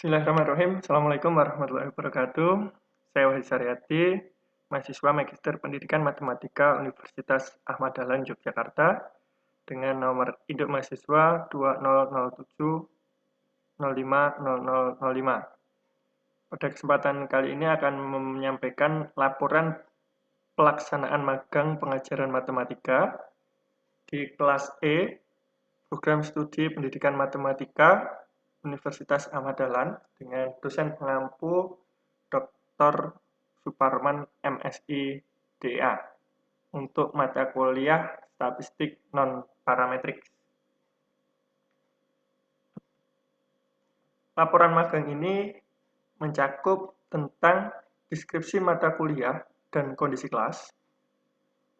Bismillahirrahmanirrahim. Assalamualaikum warahmatullahi wabarakatuh. Saya Wahid Saryadi, mahasiswa Magister Pendidikan Matematika Universitas Ahmad Dahlan Yogyakarta dengan nomor induk mahasiswa 2007050005. Pada kesempatan kali ini akan menyampaikan laporan pelaksanaan magang pengajaran matematika di kelas E, Program Studi Pendidikan Matematika Universitas Ahmad Dahlan dengan dosen pengampu Dr. Suparman MSI DA untuk mata kuliah Statistik Non-Parametrik. Laporan magang ini mencakup tentang deskripsi mata kuliah dan kondisi kelas,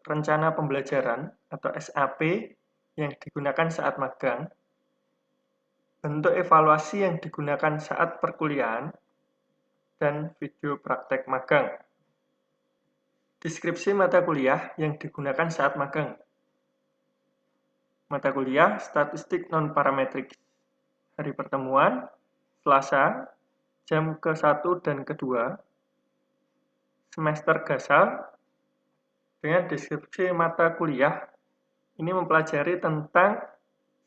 rencana pembelajaran atau SAP yang digunakan saat magang, bentuk evaluasi yang digunakan saat perkuliahan, dan video praktek magang. Deskripsi mata kuliah yang digunakan saat magang. Mata kuliah Statistik Non-Parametrik. Hari pertemuan, Selasa, jam ke-1 dan ke-2. Semester gasal, dengan deskripsi mata kuliah, ini mempelajari tentang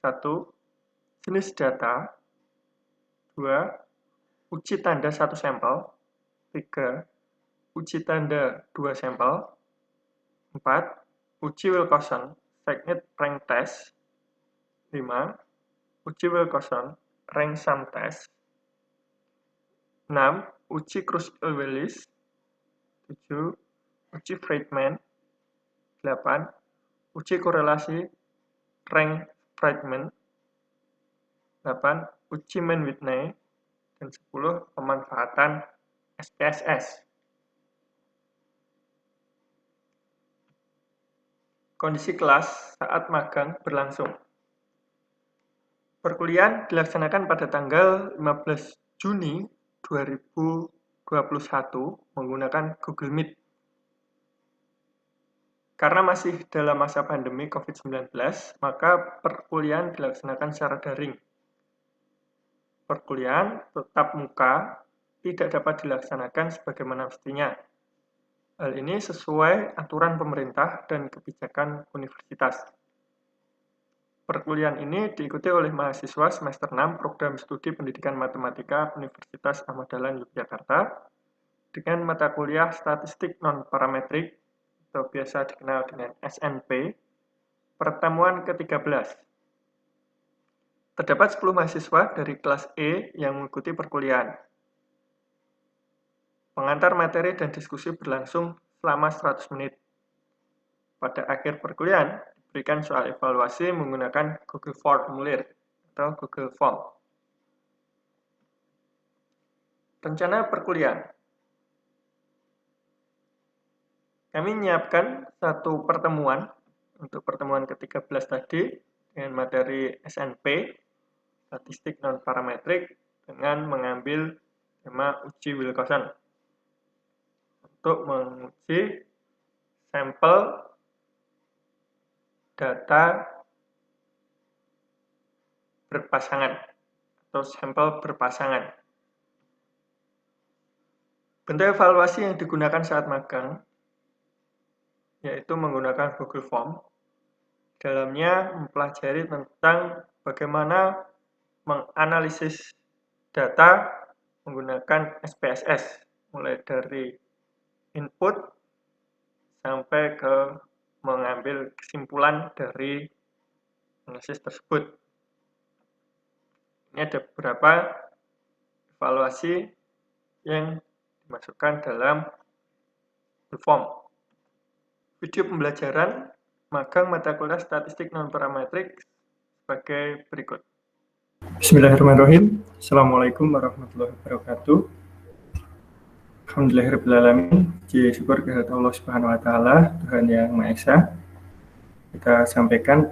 1. Jenis data, 2. Uji tanda 1 sampel, 3. Uji tanda 2 sampel, 4. Uji Wilcoxon Segnet Rank Test, 5. Uji Wilcoxon Rank Sum Test, 6. Uji Kruskal-Wallis, 7. Uji Friedman, 8. Uji korelasi Rank Friedman, 8. Uji Mann-Whitney, dan 10. Pemanfaatan SPSS. Kondisi kelas saat magang berlangsung. Perkuliahan dilaksanakan pada tanggal 15 Juni 2021 menggunakan Google Meet. Karena masih dalam masa pandemi COVID-19, maka perkuliahan dilaksanakan secara daring. Perkuliahan tatap muka tidak dapat dilaksanakan sebagaimana mestinya. Hal ini sesuai aturan pemerintah dan kebijakan universitas. Perkuliahan ini diikuti oleh mahasiswa semester 6 Program Studi Pendidikan Matematika Universitas Ahmad Dahlan Yogyakarta dengan mata kuliah Statistik Non-Parametrik atau biasa dikenal dengan SNP, pertemuan ke-13. Terdapat 10 mahasiswa dari kelas E yang mengikuti perkuliahan. Pengantar materi dan diskusi berlangsung selama 100 menit. Pada akhir perkuliahan, diberikan soal evaluasi menggunakan Google Formulir atau Google Form. Rencana perkuliahan. Kami menyiapkan satu pertemuan untuk pertemuan ke-13 tadi dengan materi SNP, Statistik Non-Parametrik, dengan mengambil tema uji Wilcoxon untuk menguji sampel data berpasangan atau sampel berpasangan. Bentuk evaluasi yang digunakan saat magang yaitu menggunakan Google Form. Dalamnya mempelajari tentang bagaimana menganalisis data menggunakan SPSS, mulai dari input sampai ke mengambil kesimpulan dari analisis tersebut. Ini ada beberapa evaluasi yang dimasukkan dalam Google Form. Video pembelajaran magang mata kuliah Statistik Non-Parametrik sebagai berikut. Bismillahirrahmanirrahim. Assalamualaikum warahmatullahi wabarakatuh. Alhamdulillahirrahmanirrahim. Puji syukur kehadirat Allah Subhanahu wa Ta'ala, Tuhan Yang Maha Esa. Kita sampaikan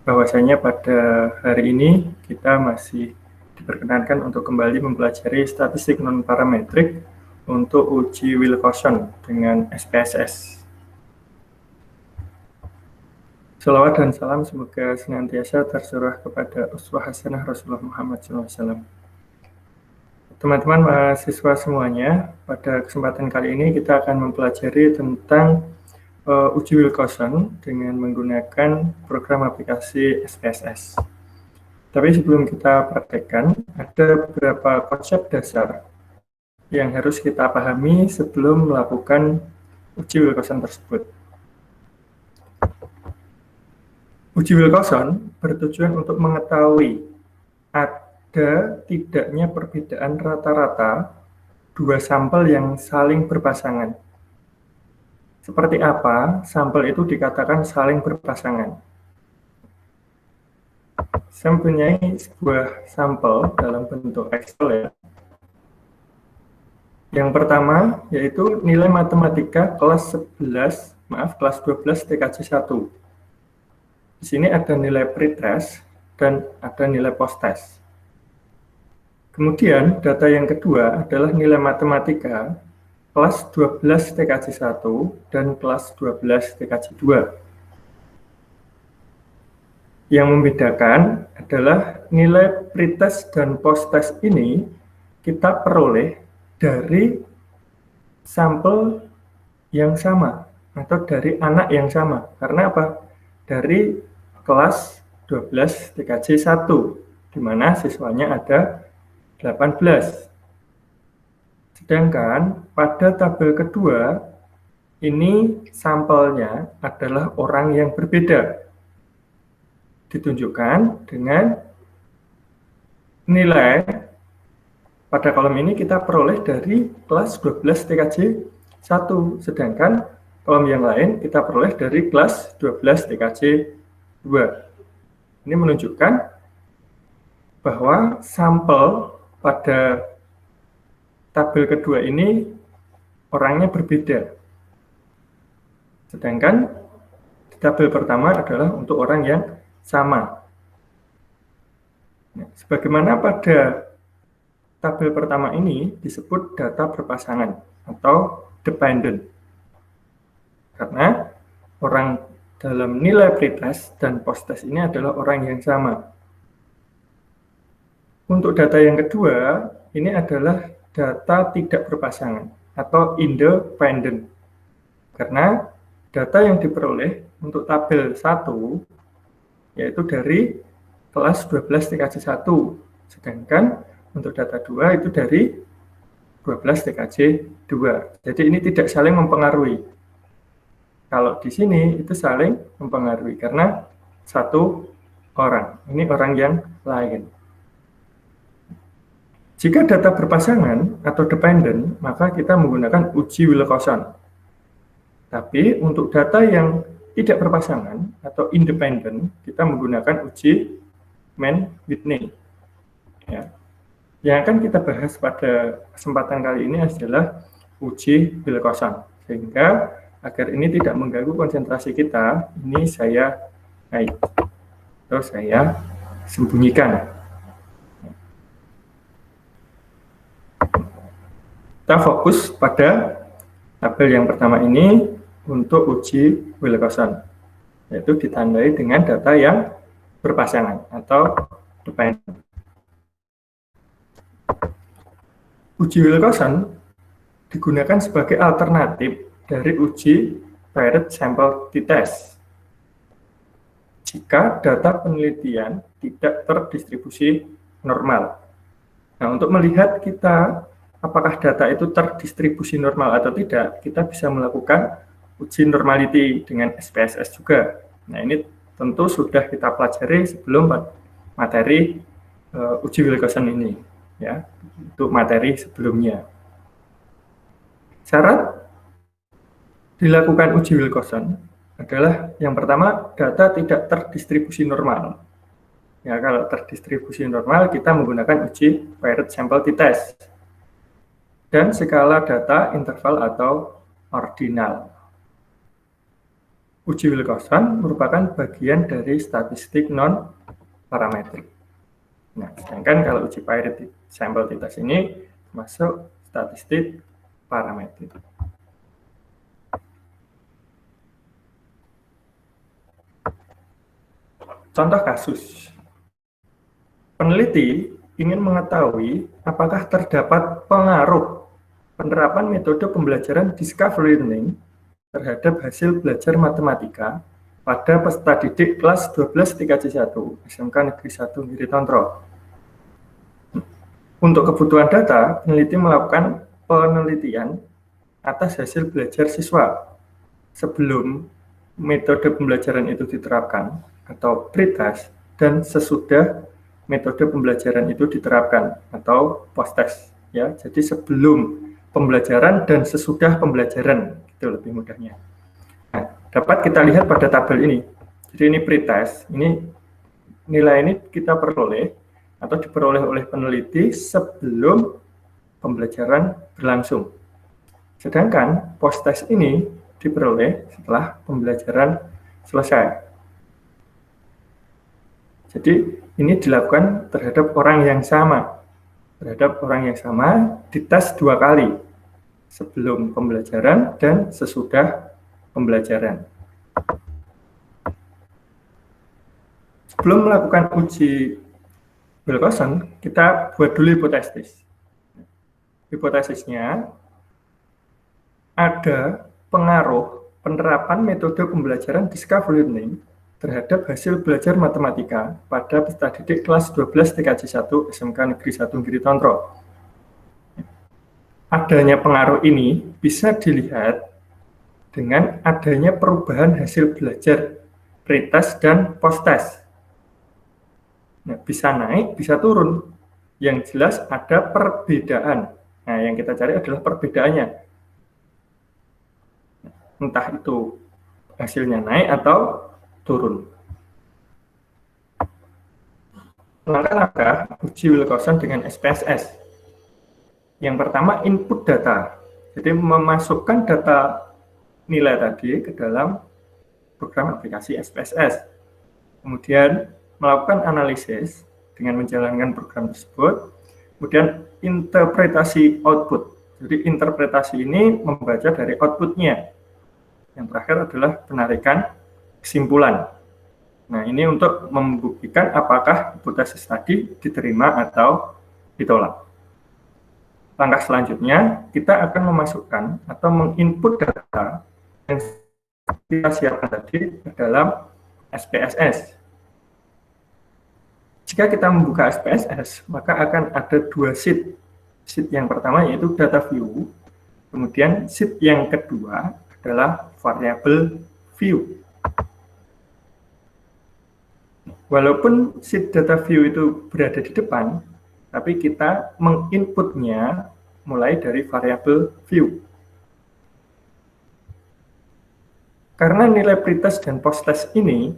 bahwasanya pada hari ini kita masih diperkenankan untuk kembali mempelajari statistik non-parametrik untuk uji Wilcoxon dengan SPSS. Salawat dan salam semoga senantiasa tercurah kepada uswah hasanah Rasulullah Muhammad SAW. teman-teman mahasiswa semuanya, pada kesempatan kali ini kita akan mempelajari tentang uji Wilcoxon dengan menggunakan program aplikasi SPSS. Tapi sebelum kita praktekkan, ada beberapa konsep dasar yang harus kita pahami sebelum melakukan uji Wilcoxon tersebut. Uji Wilcoxon bertujuan untuk mengetahui ada tidaknya perbedaan rata-rata dua sampel yang saling berpasangan. Seperti apa sampel itu dikatakan saling berpasangan? Saya mempunyai sebuah sampel dalam bentuk Excel ya. Yang pertama yaitu nilai matematika kelas 12 TKJ 1. Di sini ada nilai pretest dan ada nilai post-test. Kemudian data yang kedua adalah nilai matematika kelas 12 TKJ 1 dan kelas 12 TKJ 2. Yang membedakan adalah nilai pretest dan post-test ini kita peroleh dari sampel yang sama atau dari anak yang sama. Karena apa? Dari kelas 12 TKJ 1, di mana siswanya ada 18. Sedangkan pada tabel kedua, ini sampelnya adalah orang yang berbeda. Ditunjukkan dengan nilai, pada kolom ini kita peroleh dari kelas 12 TKJ 1, sedangkan kolom yang lain kita peroleh dari kelas 12 TKJ 2. Ini menunjukkan bahwa sampel pada tabel kedua ini orangnya berbeda. Sedangkan di tabel pertama adalah untuk orang yang sama. Nah, sebagaimana pada tabel pertama ini disebut data berpasangan atau dependent. Karena orang dalam nilai pretest dan post-test ini adalah orang yang sama. Untuk data yang kedua, ini adalah data tidak berpasangan atau independent. Karena data yang diperoleh untuk tabel 1 yaitu dari kelas 12 TKJ 1, sedangkan untuk data 2 itu dari 12 TKJ 2. Jadi ini tidak saling mempengaruhi. Kalau di sini itu saling mempengaruhi karena satu orang, ini orang yang lain. Jika data berpasangan atau dependent, maka kita menggunakan uji Wilcoxon. Tapi untuk data yang tidak berpasangan atau independent, kita menggunakan uji Mann-Whitney. Ya. Yang akan kita bahas pada kesempatan kali ini adalah uji Wilcoxon. Sehingga agar ini tidak mengganggu konsentrasi kita, ini saya hide atau saya sembunyikan. Kita fokus pada tabel yang pertama ini untuk uji Wilcoxon, yaitu ditandai dengan data yang berpasangan atau dependent. Uji Wilcoxon digunakan sebagai alternatif dari uji paired sample t-test jika data penelitian tidak terdistribusi normal. Nah, untuk melihat kita apakah data itu terdistribusi normal atau tidak, kita bisa melakukan uji normality dengan SPSS juga. Nah, ini tentu sudah kita pelajari sebelum materi uji Wilcoxon ini, ya, untuk materi sebelumnya. Syarat dilakukan uji Wilcoxon adalah yang pertama, data tidak terdistribusi normal. Ya, kalau terdistribusi normal, kita menggunakan uji paired sample t-test. Dan skala data interval atau ordinal. Uji Wilcoxon merupakan bagian dari statistik non-parametrik. Nah, sedangkan kalau uji paired sample t-test ini masuk statistik parametrik. Contoh kasus. Peneliti ingin mengetahui apakah terdapat pengaruh penerapan metode pembelajaran discovery learning terhadap hasil belajar matematika pada peserta didik kelas 12 TKJ 1 SMK Negeri 1 Giritontro. Untuk kebutuhan data, peneliti melakukan penelitian atas hasil belajar siswa sebelum metode pembelajaran itu diterapkan atau pretest dan sesudah metode pembelajaran itu diterapkan atau post-test ya. Jadi sebelum pembelajaran dan sesudah pembelajaran itu lebih mudahnya. Nah, dapat kita lihat pada tabel ini. Jadi ini pretest, ini nilai ini kita peroleh atau diperoleh oleh peneliti sebelum pembelajaran berlangsung. Sedangkan post-test ini diperoleh setelah pembelajaran selesai. Jadi ini dilakukan terhadap orang yang sama. Terhadap orang yang sama dites 2 kali, sebelum pembelajaran dan sesudah pembelajaran. Sebelum melakukan uji Wilcoxon, kita buat dulu hipotesis. Hipotesisnya, ada pengaruh penerapan metode pembelajaran discovery learning terhadap hasil belajar matematika pada peserta didik kelas 12 TKJ 1 SMK Negeri 1 Giritontro. Adanya pengaruh ini bisa dilihat dengan adanya perubahan hasil belajar pretest dan post-test. Nah, bisa naik, bisa turun. Yang jelas ada perbedaan. Nah, yang kita cari adalah perbedaannya. Entah itu hasilnya naik atau turun. Langkah-langkah uji Wilcoxon dengan SPSS. Yang pertama, input data. Jadi memasukkan data nilai tadi ke dalam program aplikasi SPSS. Kemudian melakukan analisis dengan menjalankan program tersebut. Kemudian interpretasi output. Jadi interpretasi ini membaca dari outputnya. Yang terakhir adalah penarikan kesimpulan. Nah, ini untuk membuktikan apakah hipotesis tadi diterima atau ditolak. Langkah selanjutnya, kita akan memasukkan atau menginput data yang kita siapkan tadi ke dalam SPSS. Jika kita membuka SPSS, maka akan ada 2 sheet. Sheet yang pertama yaitu data view, kemudian sheet yang kedua adalah variable view. Walaupun sheet data view itu berada di depan, tapi kita menginputnya mulai dari variable view. Karena nilai pretest dan post-test ini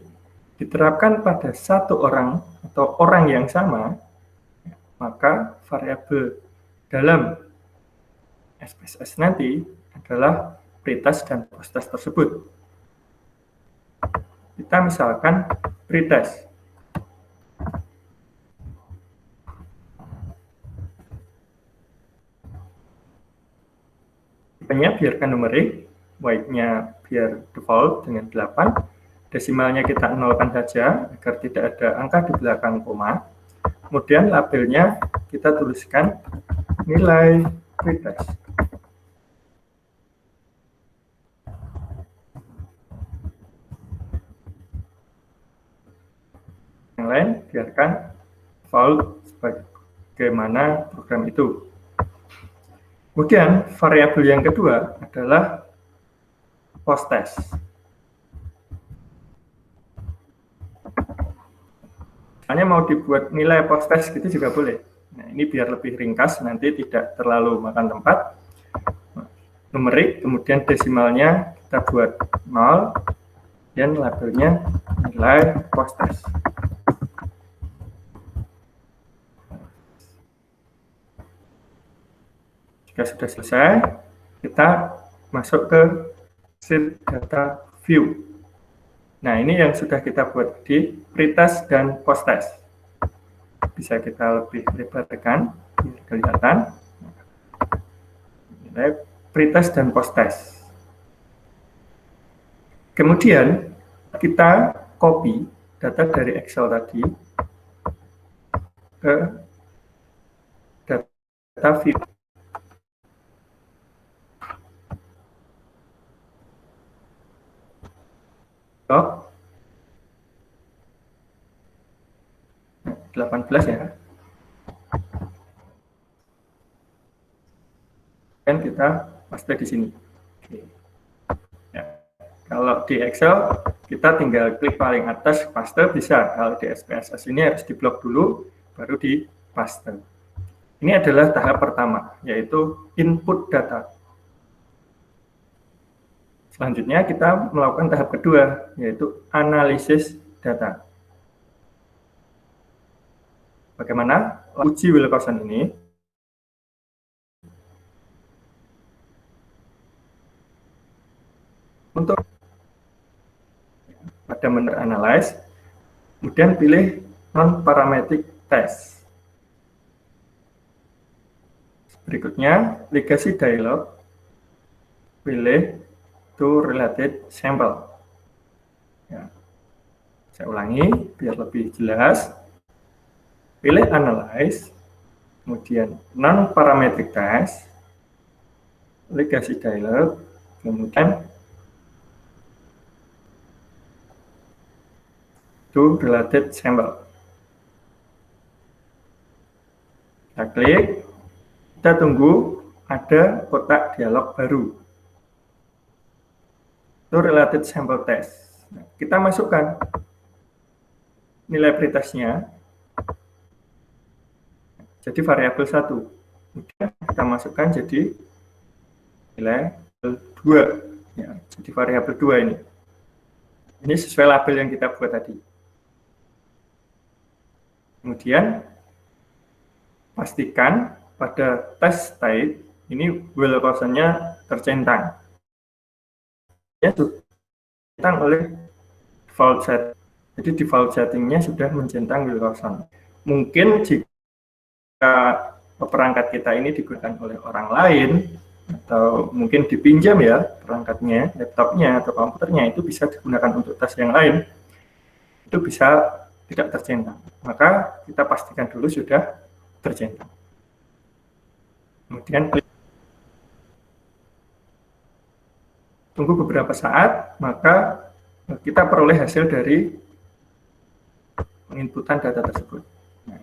diterapkan pada satu orang atau orang yang sama, maka variabel dalam SPSS nanti adalah pretest dan post-test tersebut. Kita misalkan pretest. Tipenya biarkan numerik, white-nya biar default dengan 8, desimalnya kita nolkan saja agar tidak ada angka di belakang koma. Kemudian labelnya kita tuliskan nilai pretest. Yang lain biarkan default sebagaimana program itu. Kemudian variabel yang kedua adalah post-test. Misalnya mau dibuat nilai post-test gitu juga boleh. Nah, ini biar lebih ringkas, nanti tidak terlalu makan tempat. Numerik, kemudian desimalnya kita buat 0, dan labelnya nilai post-test. Jika sudah selesai, kita masuk ke sheet data view. Nah, ini yang sudah kita buat di pretest dan post-test. Bisa kita lebih lebarkan, biar kelihatan. Nilai pretest dan post-test. Kemudian, kita copy data dari Excel tadi ke data view. Oh, 18 ya. Kan kita paste di sini. Oke. Ya. Kalau di Excel kita tinggal klik paling atas paste bisa. Kalau di SPSS ini harus diblok dulu baru di paste. Ini adalah tahap pertama, yaitu input data. Selanjutnya kita melakukan tahap kedua, yaitu analisis data. Bagaimana uji Wilcoxon ini? Untuk pada menu analyze, kemudian pilih non-parametric test. Berikutnya, legacy dialog, pilih to related sample. Ya. Saya ulangi biar lebih jelas. Pilih analyze, kemudian non-parametric test, legacy dialog, kemudian to related sample. Kita klik, kita tunggu ada kotak dialog baru. To related sample test. Nah, kita masukkan nilai pretestnya jadi variabel 1. Kemudian kita masukkan jadi nilai 2. Ya, jadi variabel 2 ini. Ini sesuai label yang kita buat tadi. Kemudian pastikan pada test type ini Wilcoxon-nya tercentang. Ya, tercentang oleh default set. Jadi default settingnya sudah mencentang Wilcoxon. Mungkin jika perangkat kita ini digunakan oleh orang lain atau mungkin dipinjam ya perangkatnya, laptopnya atau komputernya, itu bisa digunakan untuk tes yang lain. Itu bisa tidak tercentang. Maka kita pastikan dulu sudah tercentang. Kemudian tunggu beberapa saat, maka kita peroleh hasil dari penginputan data tersebut. Nah,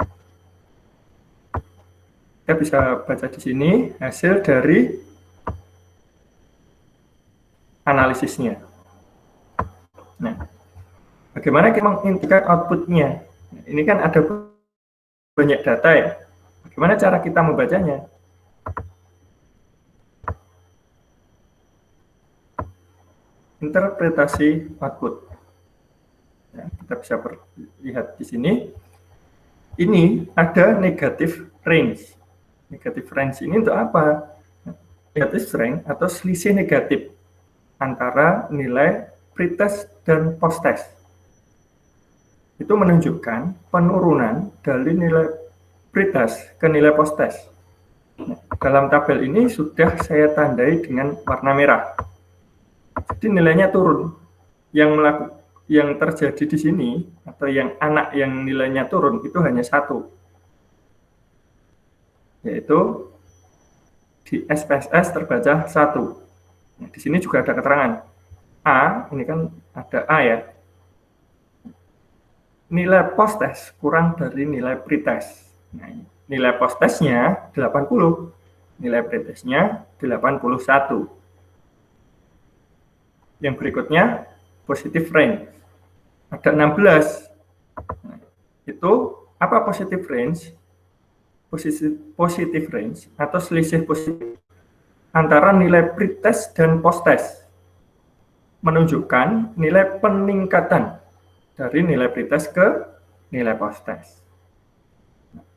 kita bisa baca di sini hasil dari analisisnya. Nah, bagaimana kita mengintegrasikan outputnya? Ini kan ada banyak data ya. Bagaimana cara kita membacanya? Interpretasi output. Ya, kita bisa lihat di sini. Ini ada negative range. Negative range ini untuk apa? Negative range atau selisih negatif antara nilai pretest dan posttest. Itu menunjukkan penurunan dari nilai pretest ke nilai posttest. Nah, dalam tabel ini sudah saya tandai dengan warna merah. Jadi nilainya turun. Yang terjadi di sini atau yang anak yang nilainya turun itu hanya satu, yaitu di SPSS terbaca 1. Nah, di sini juga ada keterangan A, ini kan ada A ya. Nilai posttest kurang dari nilai pretest. Nah, nilai posttestnya 80, nilai pretestnya 81. Yang berikutnya positive range. Ada 16. Nah, itu apa positive range? Positive range atau selisih positif antara nilai pretest dan posttest menunjukkan nilai peningkatan dari nilai pretest ke nilai posttest.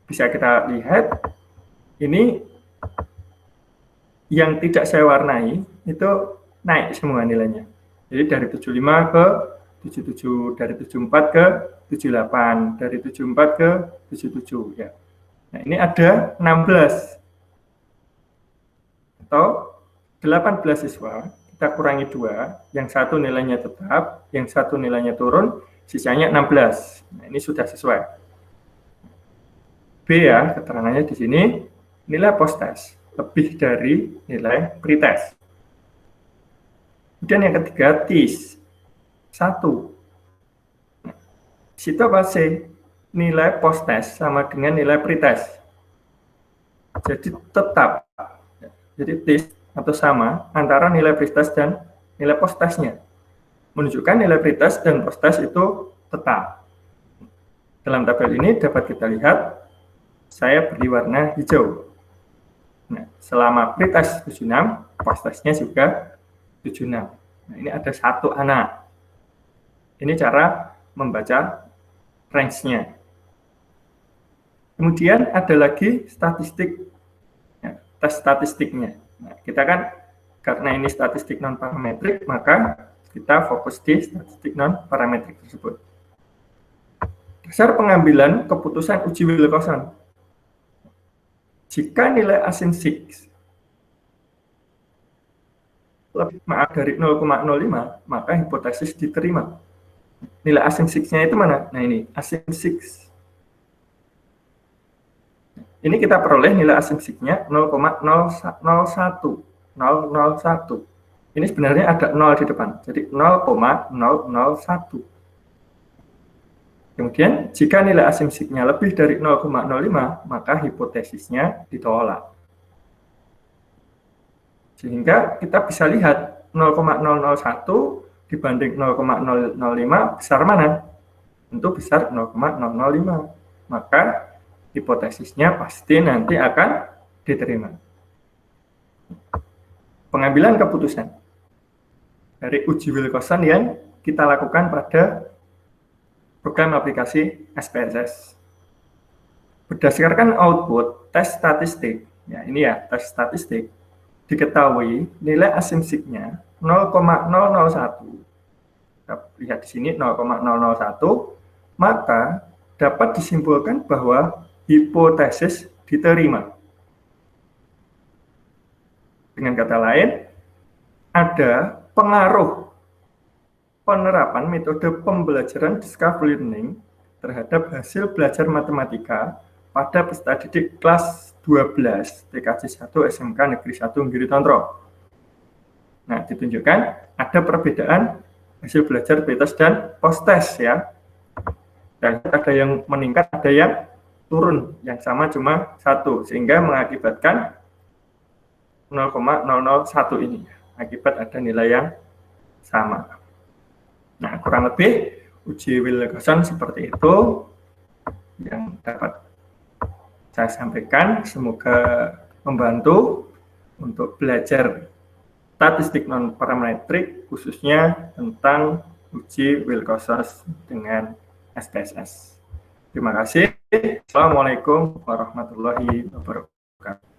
Bisa kita lihat ini yang tidak saya warnai itu naik semua nilainya. Jadi dari 75 ke 77, dari 74 ke 78, dari 74 ke 77 ya. Nah, ini ada 16 atau 18 siswa, kita kurangi 2, yang satu nilainya tetap, yang satu nilainya turun, sisanya 16. Nah, ini sudah sesuai. B ya, keterangannya di sini nilai post-test lebih dari nilai pretest. Kemudian yang ketiga, TIS 1. Situ apa sih? Nilai post-test sama dengan nilai pretest. Jadi tetap. Jadi TIS atau sama antara nilai pretest dan nilai post-testnya. Menunjukkan nilai pretest dan post-test itu tetap. Dalam tabel ini dapat kita lihat, saya beri warna hijau. Nah, selama pretest 76, post-testnya juga 76. Nah, ini ada satu anak. Ini cara membaca range-nya. Kemudian ada lagi statistik, ya, tes statistiknya. Nah, kita kan karena ini statistik non-parametrik, maka kita fokus di statistik non-parametrik tersebut. Dasar pengambilan keputusan uji Wilcoxon. Jika nilai asymmetric lebih dari 0,05, maka hipotesis diterima. Nilai asymmetric-nya itu mana? Nah ini, asymmetric. Ini kita peroleh nilai asymmetric-nya 0,001. Ini sebenarnya ada 0 di depan, jadi 0,001. Kemudian, jika nilai asymmetric-nya lebih dari 0,05, maka hipotesisnya ditolak. Sehingga kita bisa lihat 0,001 dibanding 0,005 besar mana? Tentu besar 0,005. Maka hipotesisnya pasti nanti akan diterima. Pengambilan keputusan dari uji Wilcoxon yang kita lakukan pada program aplikasi SPSS. Berdasarkan output tes statistik, ya ini ya tes statistik, diketahui nilai asymmetric-nya 0,001. Kita lihat di sini 0,001, maka dapat disimpulkan bahwa hipotesis diterima. Dengan kata lain, ada pengaruh penerapan metode pembelajaran discovery learning terhadap hasil belajar matematika pada peserta didik kelas 12 TKJ 1 SMK Negeri 1 Giri Tondro. Nah, ditunjukkan ada perbedaan hasil belajar pretest dan post-test ya. Dan ada yang meningkat, ada yang turun, yang sama cuma 1, sehingga mengakibatkan 0,001 ini, akibat ada nilai yang sama. Nah, kurang lebih uji Wilcoxon seperti itu yang dapat saya sampaikan. Semoga membantu untuk belajar statistik non-parametrik, khususnya tentang uji Wilcoxon dengan SPSS. Terima kasih. Assalamualaikum warahmatullahi wabarakatuh.